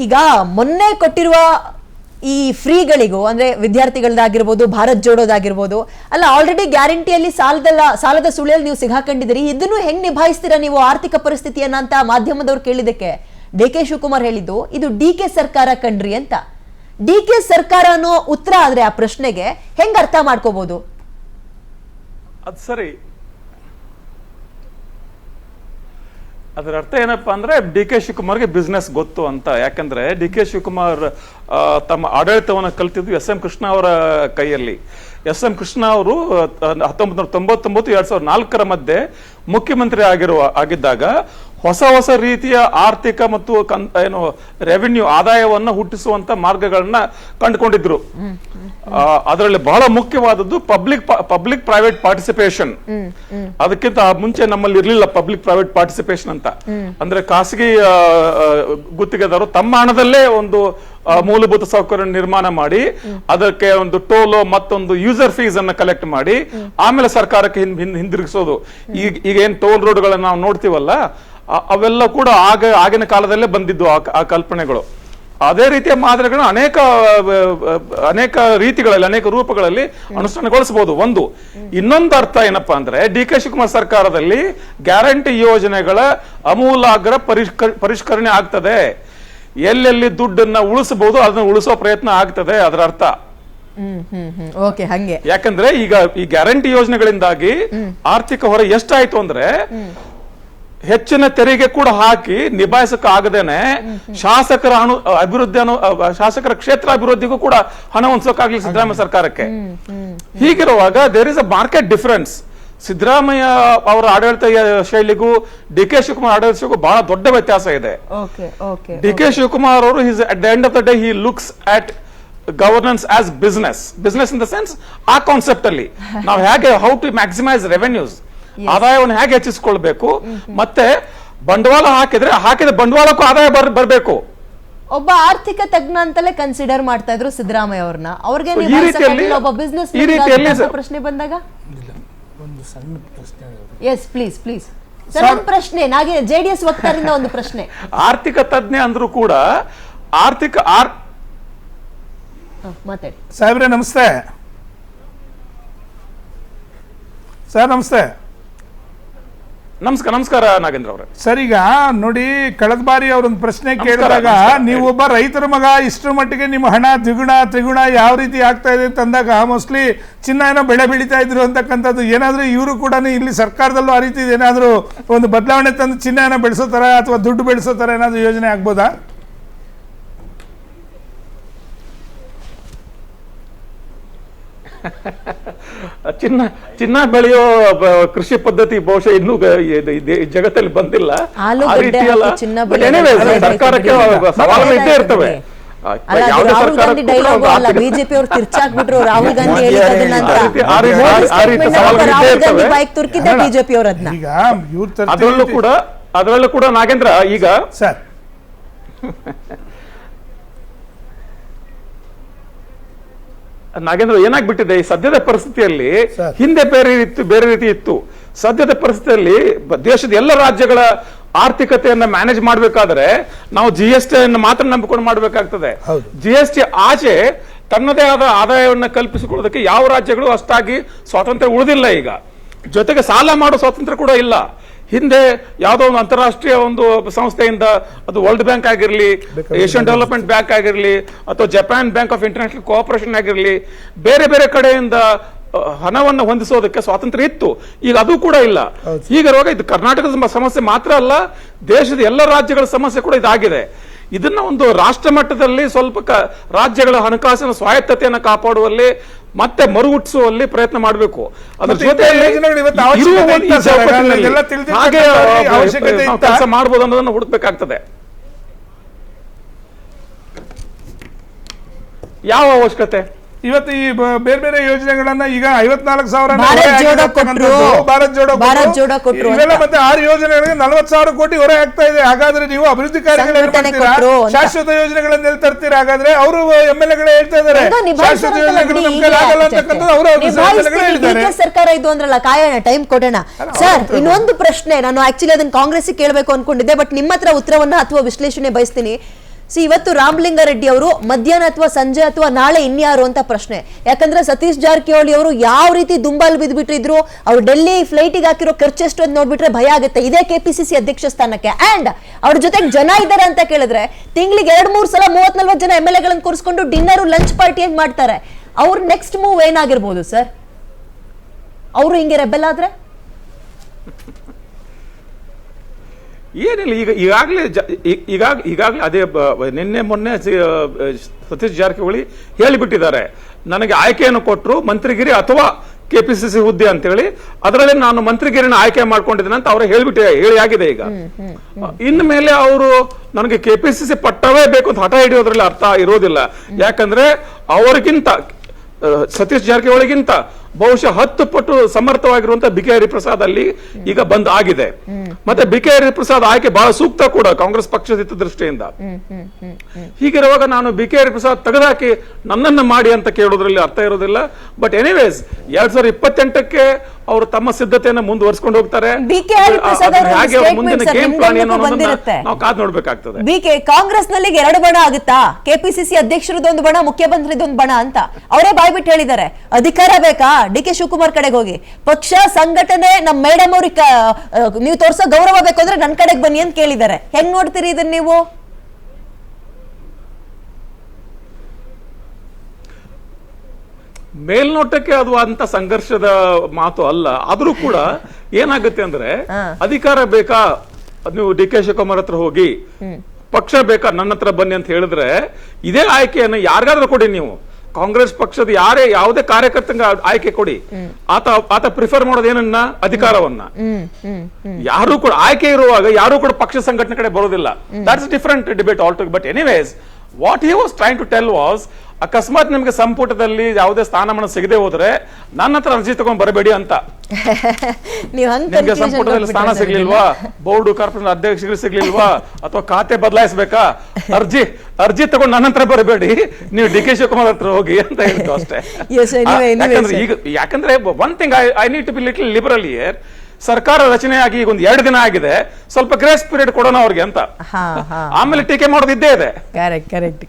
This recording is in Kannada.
ಈಗ ಮೊನ್ನೆ ಕೊಟ್ಟಿರುವ ಈ ಫ್ರೀಗಳಿಗೂ ಅಂದ್ರೆ ವಿದ್ಯಾರ್ಥಿಗಳದಾಗಿರ್ಬೋದು, ಭಾರತ್ ಜೋಡೋದಾಗಿರ್ಬೋದು ಅಲ್ಲ, ಆಲ್ರೆಡಿ ಗ್ಯಾರಂಟಿಯಲ್ಲಿ ಸಾಲದ ಸುಳಿಯಲ್ಲಿ ನೀವು ಸಿಗಾಕೊಂಡಿದ್ದೀರಿ. ಇದನ್ನು ಹೆಂಗ್ ನಿಭಾಯಿಸ್ತೀರಾ ನೀವು ಆರ್ಥಿಕ ಪರಿಸ್ಥಿತಿಯನ್ನ ಅಂತ ಮಾಧ್ಯಮದವ್ರು ಕೇಳಿದಕ್ಕೆ ಡಿ.ಕೆ. ಶಿವಕುಮಾರ್ ಹೇಳಿದ್ದು ಇದು ಡಿ.ಕೆ. ಸರ್ಕಾರ ಕಣ್ರಿ ಅಂತ. ಡಿ.ಕೆ. ಸರ್ಕಾರ ಅನ್ನೋ ಉತ್ತರ ಆದ್ರೆ ಆ ಪ್ರಶ್ನೆಗೆ ಹೆಂಗ್ ಅರ್ಥ ಮಾಡ್ಕೋಬಹುದು? ಅದು ಸರಿ, ಅದರ ಅರ್ಥ ಏನಪ್ಪಾ ಅಂದ್ರೆ ಡಿ.ಕೆ. ಶಿವಕುಮಾರ್ಗೆ ಬಿಸ್ನೆಸ್ ಗೊತ್ತು ಅಂತ. ಯಾಕಂದ್ರೆ ಡಿ.ಕೆ. ಶಿವಕುಮಾರ್ ತಮ್ಮ ಆಡಳಿತವನ್ನು ಕಲ್ತಿದ್ದು ಎಸ್ ಎಂ ಕೃಷ್ಣ ಅವರ ಕೈಯಲ್ಲಿ. ಎಸ್ ಎಂ ಕೃಷ್ಣ ಅವರು 1999-2004 ಮಧ್ಯೆ ಮುಖ್ಯಮಂತ್ರಿ ಆಗಿದ್ದಾಗ ಹೊಸ ರೀತಿಯ ಆರ್ಥಿಕ ಮತ್ತು ಏನು ರೆವಿನ್ಯೂ ಆದಾಯವನ್ನು ಹುಟ್ಟಿಸುವಂತ ಮಾರ್ಗಗಳನ್ನ ಕಂಡುಕೊಂಡಿದ್ರು. ಅದರಲ್ಲಿ ಬಹಳ ಮುಖ್ಯವಾದದ್ದು ಪಬ್ಲಿಕ್ ಪ್ರೈವೇಟ್ ಪಾರ್ಟಿಸಿಪೇಷನ್. ಅದಕ್ಕಿಂತ ಮುಂಚೆ ನಮ್ಮಲ್ಲಿ ಇರ್ಲಿಲ್ಲ ಪಬ್ಲಿಕ್ ಪ್ರೈವೇಟ್ ಪಾರ್ಟಿಸಿಪೇಷನ್ ಅಂತ. ಅಂದ್ರೆ ಖಾಸಗಿ ಗುತ್ತಿಗೆದಾರರು ತಮ್ಮ ಹಣದಲ್ಲೇ ಒಂದು ಮೂಲಭೂತ ಸೌಕರ್ಯ ನಿರ್ಮಾಣ ಮಾಡಿ ಅದಕ್ಕೆ ಒಂದು ಟೋಲು ಮತ್ತೊಂದು ಯೂಸರ್ ಫೀಸ್ ಅನ್ನ ಕಲೆಕ್ಟ್ ಮಾಡಿ ಆಮೇಲೆ ಸರ್ಕಾರಕ್ಕೆ ಹಿಂದಿರುಗಿಸೋದು. ಈಗ ಏನ್ ಟೋಲ್ ರೋಡ್ಗಳನ್ನ ನಾವು ನೋಡ್ತೀವಲ್ಲ, ಅವೆಲ್ಲ ಕೂಡ ಆಗಿನ ಕಾಲದಲ್ಲೇ ಬಂದಿದ್ದು ಆ ಕಲ್ಪನೆಗಳು. ಅದೇ ರೀತಿಯ ಮಾದರಿಗಳನ್ನು ಅನೇಕ ರೀತಿಗಳಲ್ಲಿ, ಅನೇಕ ರೂಪಗಳಲ್ಲಿ ಅನುಷ್ಠಾನಗೊಳಿಸಬಹುದು. ಇನ್ನೊಂದು ಅರ್ಥ ಏನಪ್ಪಾ ಅಂದ್ರೆ ಡಿ.ಕೆ. ಶಿವಕುಮಾರ್ ಸರ್ಕಾರದಲ್ಲಿ ಗ್ಯಾರಂಟಿ ಯೋಜನೆಗಳ ಅಮೂಲಾಗ್ರ ಪರಿಷ್ಕರಣೆ ಆಗ್ತದೆ. ಎಲ್ಲೆಲ್ಲಿ ದುಡ್ಡನ್ನ ಉಳಿಸಬಹುದು ಅದನ್ನ ಉಳಿಸೋ ಪ್ರಯತ್ನ ಆಗ್ತದೆ, ಅದರ ಅರ್ಥ. ಯಾಕಂದ್ರೆ ಈಗ ಈ ಗ್ಯಾರಂಟಿ ಯೋಜನೆಗಳಿಂದಾಗಿ ಆರ್ಥಿಕ ಹೊರೆ ಎಷ್ಟಾಯ್ತು ಅಂದ್ರೆ ಹೆಚ್ಚಿನ ತೆರಿಗೆ ಕೂಡ ಹಾಕಿ ನಿಭಾಯಿಸಕ್ಕೆ ಆಗದೇನೆ ಶಾಸಕರ ಶಾಸಕರ ಕ್ಷೇತ್ರ ಅಭಿವೃದ್ಧಿಗೂ ಕೂಡ ಹಣ ಹೊಂದಿಸೋಕಾಗ್ಲಿ ಸಿದ್ದರಾಮಯ್ಯ ಸರ್ಕಾರಕ್ಕೆ. ಹೀಗಿರುವಾಗ there is a market difference. Siddaramaiah ಅವರ ಆಡಳಿತ ಶೈಲಿಗೂ ಡಿ.ಕೆ. ಶಿವಕುಮಾರ್ ಆಡಳಿತ ಶೈಲಿಗೂ ಬಹಳ ದೊಡ್ಡ ವ್ಯತ್ಯಾಸ ಇದೆ. ಡಿ.ಕೆ. ಶಿವಕುಮಾರ್ ಅವರು at the end of the day he looks at governance as business in the sense ಆ ಕಾನ್ಸೆಪ್ಟ್ ಅಲ್ಲಿ ನಾವು ಹೇಗೆ ಹೌ ಟು ಮ್ಯಾಕ್ಸಿಮೈಸ್ ರೆವೆನ್ಯೂಸ್, ಆದಾಯವನ್ನು ಹೇಗೆ ಹೆಚ್ಚಿಸಿಕೊಳ್ಬೇಕು, ಮತ್ತೆ ಬಂಡವಾಳ ಹಾಕಿದ ಬಂಡವಾಳಕ್ಕೂ ಆದಾಯ ಬರಬೇಕು. ಒಬ್ಬ ಆರ್ಥಿಕ ತಜ್ಞ ಅಂತಲೇ ಕನ್ಸಿಡರ್ ಮಾಡ್ತಾ ಇದ್ರು ಸಿದ್ದರಾಮಯ್ಯ ಅವ್ರನ್ನ. ಅವ್ರಿಗೆ ಒಬ್ಬ ಬಿಸ್ನೆಸ್ ಪ್ರಶ್ನೆ ಬಂದಾಗ ಒಂದು ಸಣ್ಣ ಪ್ರಶ್ನೆ. ಎಸ್ ಪ್ಲೀಸ್ ಪ್ಲೀಸ್ ಸರ್, ಪ್ರಶ್ನೆ ನಾಗೆ ಜೆಡಿಎಸ್ ವಕ್ತಾರರಿಂದ ಒಂದು ಪ್ರಶ್ನೆ. ಆರ್ಥಿಕ ತಜ್ಞ ಅಂದ್ರೂ ಕೂಡ ಮಾತಾಡಿ ಸಾಹೇಬ್ರೆ. ನಮಸ್ತೆ ಸರ್. ನಮಸ್ಕಾರ ನಾಗೇಂದ್ರ ಅವರೇ. ಸರ್, ಈಗ ನೋಡಿ, ಕಳೆದ ಬಾರಿ ಅವರೊಂದು ಪ್ರಶ್ನೆ ಕೇಳಿದಾಗ ನೀವು ಒಬ್ಬ ರೈತರ ಮಗ, ಇಷ್ಟರ ಮಟ್ಟಿಗೆ ನಿಮ್ಮ ಹಣ ದ್ವಿಗುಣ ತ್ರಿಗುಣ ಯಾವ ರೀತಿ ಆಗ್ತಾ ಇದೆ ಅಂತಂದಾಗ ಮೋಸ್ಟ್ಲಿ ಚಿನ್ನ ಏನೋ ಬೆಳೆ ಬೆಳೀತಾ ಇದ್ರು ಅಂತಕ್ಕಂಥದ್ದು. ಏನಾದರೂ ಇವರು ಕೂಡ ಇಲ್ಲಿ ಸರ್ಕಾರದಲ್ಲೂ ಆ ರೀತಿ ಏನಾದರೂ ಒಂದು ಬದಲಾವಣೆ ತಂದು ಚಿನ್ನ ಏನೋ ಬೆಳೆಸೋ ಥರ ಅಥವಾ ದುಡ್ಡು ಬೆಳೆಸೋ ಥರ ಏನಾದರೂ ಯೋಜನೆ ಆಗ್ಬೋದಾ? ಚಿನ್ನ ಬೆಳೆಯೋ ಕೃಷಿ ಪದ್ಧತಿ ಬಹುಶಃ ಇನ್ನೂ ಜಗತ್ತಲ್ಲಿ ಬಂದಿಲ್ಲ. ಸರ್ಕಾರಕ್ಕೆ ಸವಾಲು ಇದ್ದೇ ಇರ್ತವೆ. ರಾಹುಲ್ ಗಾಂಧಿ ಡೈಲಾಗ್ ಅಲ್ಲ, ಬಿಜೆಪಿ ಅವರು ತಿರ್ಚಾಕ್ಬಿಟ್ರು. ರಾಹುಲ್ ಗಾಂಧಿ ಬೈಕ್ ತುರ್ಕಿದ್ದ ಬಿಜೆಪಿ ಅವರು ಅದರಲ್ಲೂ ಕೂಡ ನಾಗೇಂದ್ರ ಈಗ ಸರ್ ನಾಗೇಂದ್ರ ಏನಾಗ್ಬಿಟ್ಟಿದೆ ಈ ಸದ್ಯದ ಪರಿಸ್ಥಿತಿಯಲ್ಲಿ, ಹಿಂದೆ ಬೇರೆ ರೀತಿ ಇತ್ತು. ಸದ್ಯದ ಪರಿಸ್ಥಿತಿಯಲ್ಲಿ ದೇಶದ ಎಲ್ಲ ರಾಜ್ಯಗಳ ಆರ್ಥಿಕತೆಯನ್ನ ಮ್ಯಾನೇಜ್ ಮಾಡ್ಬೇಕಾದ್ರೆ ನಾವು GST ಅನ್ನು ಮಾತ್ರ ನಂಬಿಕೊಂಡು ಮಾಡ್ಬೇಕಾಗ್ತದೆ. GST ಆಚೆ ತನ್ನದೇ ಆದ ಆದಾಯವನ್ನು ಕಲ್ಪಿಸಿಕೊಳ್ಳೋದಕ್ಕೆ ಯಾವ ರಾಜ್ಯಗಳು ಅಷ್ಟಾಗಿ ಸ್ವಾತಂತ್ರ್ಯ ಉಳಿದಿಲ್ಲ. ಈಗ ಜೊತೆಗೆ ಸಾಲ ಮಾಡೋ ಸ್ವಾತಂತ್ರ್ಯ ಕೂಡ ಇಲ್ಲ. ಹಿಂದೆ ಯಾವುದೋ ಒಂದು ಅಂತಾರಾಷ್ಟ್ರೀಯ ಒಂದು ಸಂಸ್ಥೆಯಿಂದ, ಅದು ವರ್ಲ್ಡ್ ಬ್ಯಾಂಕ್ ಆಗಿರಲಿ, ಏಷ್ಯನ್ ಡೆವಲಪ್ಮೆಂಟ್ ಬ್ಯಾಂಕ್ ಆಗಿರಲಿ, ಅಥವಾ Japan bank of international cooperation ಆಗಿರಲಿ, ಬೇರೆ ಕಡೆಯಿಂದ ಹಣವನ್ನು ಹೊಂದಿಸೋದಕ್ಕೆ ಸ್ವಾತಂತ್ರ್ಯ ಇತ್ತು. ಈಗ ಅದು ಕೂಡ ಇಲ್ಲ. ಹೀಗಿರುವಾಗ ಇದು ಕರ್ನಾಟಕದ ಸಮಸ್ಯೆ ಮಾತ್ರ ಅಲ್ಲ, ದೇಶದ ಎಲ್ಲ ರಾಜ್ಯಗಳ ಸಮಸ್ಯೆ ಕೂಡ ಇದಾಗಿದೆ. ಇದನ್ನ ಒಂದು ರಾಷ್ಟ್ರ ಮಟ್ಟದಲ್ಲಿ ಸ್ವಲ್ಪ ರಾಜ್ಯಗಳ ಹಣಕಾಸಿನ ಸ್ವಾಯತ್ತತೆಯನ್ನು ಕಾಪಾಡುವಲ್ಲಿ ಮತ್ತೆ ಮರುಹುಟ್ಟಿಸುವಲ್ಲಿ ಪ್ರಯತ್ನ ಮಾಡಬೇಕು. ಅದ್ರ ಜೊತೆಯಲ್ಲಿ ಕೆಲಸ ಮಾಡಬಹುದು ಅನ್ನೋದನ್ನು ಹುಡುಕ್ಬೇಕಾಗ್ತದೆ. ಯಾವ ಅವಶ್ಯಕತೆ? ಇವತ್ತು ಈ ಬೇರೆ ಯೋಜನೆಗಳನ್ನ ಈಗ 54,000 ಭಾರತ್ ಜೋಡೋ ಕೊಟ್ರು, ಇವೆಲ್ಲ ಮತ್ತೆ 6 ಯೋಜನೆಗಳಿಗೆ 40,000 ಕೋಟಿ ಹೊರೆ ಆಗ್ತಾ ಇದೆ. ಹಾಗಾದ್ರೆ ನೀವು ಅಭಿವೃದ್ಧಿ ಕಾರ್ಯಗಳು ಶಾಶ್ವತ ಯೋಜನೆಗಳನ್ನ ಎಲ್ಲಿ ತರ್ತೀರಾ? ಹಾಗಾದ್ರೆ ಅವರು MLA ಹೇಳ್ತಾ ಇದ್ದಾರೆ ಶಾಶ್ವತ ಯೋಜನೆಗಳು ನಮ್ಮ ಕೈಲಿ ಆಗಲ್ಲ ಅಂತಕ್ಕಂಥದ್ದು ಅವರು ಸರ್ಕಾರ ಇದು ಅಂದ್ರಲ್ಲ. ಕಾಯೋಣ, ಟೈಮ್ ಕೊಡೋಣ. ಸರ್, ಇನ್ನೊಂದು ಪ್ರಶ್ನೆ, ನಾನು ಆಕ್ಚುಲಿ ಅದನ್ನ ಕಾಂಗ್ರೆಸ್ ಕೇಳಬೇಕು ಅನ್ಕೊಂಡಿದ್ದೆ, ಬಟ್ ನಿಮ್ಮ ಹತ್ರ ಉತ್ತರವನ್ನ ಅಥವಾ ವಿಶ್ಲೇಷಣೆ ಬಯಸ್ತೀನಿ. ಇವತ್ತು ರಾಮಲಿಂಗಾರೆಡ್ಡಿ ಅವರು ಮಧ್ಯಾಹ್ನ ಅಥವಾ ಸಂಜೆ ಅಥವಾ ನಾಳೆ ಇನ್ಯಾರು ಅಂತ ಪ್ರಶ್ನೆ. ಯಾಕಂದ್ರೆ ಸತೀಶ್ ಜಾರಕಿಹೊಳಿ ಅವರು ಯಾವ ರೀತಿ ದುಂಬಾಲ್ ಬಿದ್ಬಿಟ್ಟಿದ್ರು, ಅವ್ರು ಡೆಲ್ಲಿ ಫ್ಲೈಟಿಗೆ ಹಾಕಿರೋ ಖರ್ಚು ಎಷ್ಟು ಅಂತ ನೋಡ್ಬಿಟ್ರೆ ಭಯ ಆಗುತ್ತೆ ಇದೇ ಕೆಪಿಸಿಸಿ ಅಧ್ಯಕ್ಷ ಸ್ಥಾನಕ್ಕೆ. ಅಂಡ್ ಅವ್ರ ಜೊತೆಗೆ ಜನ ಇದ್ದಾರೆ ಅಂತ ಕೇಳಿದ್ರೆ ತಿಂಗಳಿಗೆ 2-3 ಸಲ 30-40 ಜನ MLA ಗಳನ್ನ ಕೂರಿಸ್ಕೊಂಡು ಡಿನ್ನರ್ ಲಂಚ್ ಪಾರ್ಟಿ ಏನ್ ಮಾಡ್ತಾರೆ. ಅವ್ರ ನೆಕ್ಸ್ಟ್ ಮೂವ್ ಏನಾಗಿರ್ಬೋದು ಸರ್? ಅವರು ಹಿಂಗೆ ರೆಬೆಲ್ ಆದ್ರೆ ಏನಿಲ್ಲ, ಈಗಾಗಲೇ ಅದೇ ನಿನ್ನೆ ಮೊನ್ನೆ ಸತೀಶ್ ಜಾರಕಿಹೊಳಿ ಹೇಳಿಬಿಟ್ಟಿದ್ದಾರೆ, ನನಗೆ ಆಯ್ಕೆಯನ್ನು ಕೊಟ್ಟರು ಮಂತ್ರಿಗಿರಿ ಅಥವಾ ಕೆಪಿಸಿಸಿ ಹುದ್ದೆ ಅಂತ ಹೇಳಿ, ಅದರಲ್ಲಿ ನಾನು ಮಂತ್ರಿಗಿರಿನ ಆಯ್ಕೆ ಮಾಡ್ಕೊಂಡಿದ್ದೇನೆ ಅಂತ ಅವರು ಹೇಳಿ ಆಗಿದೆ. ಈಗ ಇನ್ನು ಮೇಲೆ ಅವರು ನನಗೆ ಕೆಪಿಸಿಸಿ ಪಟ್ಟವೇ ಬೇಕು ಅಂತ ಹಠ ಹಿಡಿಯೋದ್ರಲ್ಲಿ ಅರ್ಥ ಇರೋದಿಲ್ಲ. ಯಾಕಂದ್ರೆ ಅವರಿಗಿಂತ ಸತೀಶ್ ಜಾರಕಿಹೊಳಿಗಿಂತ ಬಹುಶಃ 10 ಪಟ್ಟು ಸಮರ್ಥವಾಗಿರುವಂತಹ BK ಹರಿಪ್ರಸಾದ್ ಅಲ್ಲಿ ಈಗ ಬಂದ್ ಆಗಿದೆ. ಮತ್ತೆ BK ಹರಿಪ್ರಸಾದ್ ಆಯ್ಕೆ ಬಹಳ ಸೂಕ್ತ ಕೂಡ ಕಾಂಗ್ರೆಸ್ ಪಕ್ಷದ ದೃಷ್ಟಿಯಿಂದ. ಹೀಗಿರುವಾಗ ನಾನು BK ಹರಿಪ್ರಸಾದ್ ತೆಗೆದಾಕಿ ನನ್ನನ್ನು ಮಾಡಿ ಅಂತ ಕೇಳೋದ್ರಲ್ಲಿ ಅರ್ಥ ಇರೋದಿಲ್ಲ. ಬಟ್ ಎನಿವೇಸ್ 2028ಕ್ಕೆ ಅವರು ತಮ್ಮ ಸಿದ್ಧತೆಯನ್ನ ಮುಂದುವರಿಸಿಕೊಂಡು ಹೋಗ್ತಾರೆ. ಹಾಗೆ ಮುಂದಿನ ಗೇಮ್ ಪ್ಲಾನ್ ಏನು ಅನ್ನೋದನ್ನ ನಾವು ಕಾದ್ ನೋಡ್ಬೇಕಾಗ್ತದೆ. ಕಾಂಗ್ರೆಸ್ ನಲ್ಲಿ 2 ಬಣ ಆಗುತ್ತಾ? ಕೆಪಿಸಿಸಿ ಅಧ್ಯಕ್ಷರದೊಂದು ಬಣ, ಮುಖ್ಯಮಂತ್ರಿದೊಂದು ಬಣ ಅಂತ ಅವರೇ ಬಾಯ್ಬಿಟ್ಟು ಹೇಳಿದ್ದಾರೆ. ಅಧಿಕಾರ ಬೇಕಾ? DK ಶಿವಕುಮಾರ್ ಕಡೆಗೆ ಹೋಗಿ, ಪಕ್ಷ ಸಂಘಟನೆ ನಮ್ಮ ಮೇಡಮ್ ಅವ್ರಿಗೆ ನೀವು ತೋರ್ಸೋ ಗೌರವ ಬೇಕು ಅಂದ್ರೆ ನನ್ ಕಡೆಗೆ ಬನ್ನಿ ಅಂತ ಕೇಳಿದ್ದಾರೆ. ಹೆಂಗ್ ನೋಡ್ತೀರಿ ಇದನ್ನ ನೀವು? ಮೇಲ್ನೋಟಕ್ಕೆ ಅದು ಅಂತ ಸಂಘರ್ಷದ ಮಾತು ಅಲ್ಲ. ಆದ್ರೂ ಕೂಡ ಏನಾಗುತ್ತೆ ಅಂದ್ರೆ, ಅಧಿಕಾರ ಬೇಕಾ ನೀವು DK ಶಿವಕುಮಾರ್ ಹತ್ರ ಹೋಗಿ, ಪಕ್ಷ ಬೇಕಾ ನನ್ನ ಹತ್ರ ಬನ್ನಿ ಅಂತ ಹೇಳಿದ್ರೆ ಇದೇ ಆಯ್ಕೆಯನ್ನು ಯಾರಿಗಾದ್ರೂ ಕೊಡಿ. ನೀವು ಕಾಂಗ್ರೆಸ್ ಪಕ್ಷದ ಯಾವುದೇ ಕಾರ್ಯಕರ್ತಂಗ ಆಯ್ಕೆ ಕೊಡಿ, ಆತ ಪ್ರಿಫರ್ ಮಾಡೋದು ಏನನ್ನ? ಅಧಿಕಾರವನ್ನ. ಯಾರು ಕೂಡ ಆಯ್ಕೆ ಇರುವಾಗ ಯಾರು ಕೂಡ ಪಕ್ಷ ಸಂಘಟನೆ ಕಡೆ ಬರೋದಿಲ್ಲ. ದಟ್ಸ್ ಡಿಫರೆಂಟ್ ಡಿಬೇಟ್ ಆಲ್ ಟು. But anyways what he was trying to tell was, ಅಕಸ್ಮಾತ್ ನಿಮಗೆ ಸಂಪುಟದಲ್ಲಿ ಯಾವುದೇ ಸ್ಥಾನಮಾನ ಸಿಗದೆ ಹೋದ್ರೆ ನನ್ನ ಹತ್ರ ಅರ್ಜಿ ತಗೊಂಡ್ ಬರಬೇಡಿ ಅಂತ. ನಿಮ್ಗೆ ಸಂಪುಟದಲ್ಲಿ ಸ್ಥಾನ ಸಿಗ್ಲಿಲ್ವಾ, ಬೋರ್ಡ್ ಕಾರ್ಪೊರೇಷನ್ ಅಧ್ಯಕ್ಷರಿಗೆ ಸಿಗ್ಲಿಲ್ವಾ, ಅಥವಾ ಖಾತೆ ಬದಲಾಯಿಸಬೇಕಾ, ಅರ್ಜಿ ತಗೊಂಡು ನನ್ನ ಹತ್ರ ಬರಬೇಡಿ, ನೀವು DK ಶಿವಕುಮಾರ್ ಹತ್ರ ಹೋಗಿ ಅಂತ ಹೇಳ್ತು ಅಷ್ಟೇ. ಯಾಕಂದ್ರೆ one thing I need to be little liberal here. ಸರ್ಕಾರ ರಚನೆಯಾಗಿ ಈಗ 1-2 ದಿನ ಆಗಿದೆ, ಸ್ವಲ್ಪ ಗ್ರೇಸ್ ಪೀರಿಯಡ್ ಕೊಡೋಣ ಅವ್ರಿಗೆ ಅಂತ. ಆಮೇಲೆ ಟೀಕೆ ಮಾಡೋದಿದ್ದೇ ಇದೆ.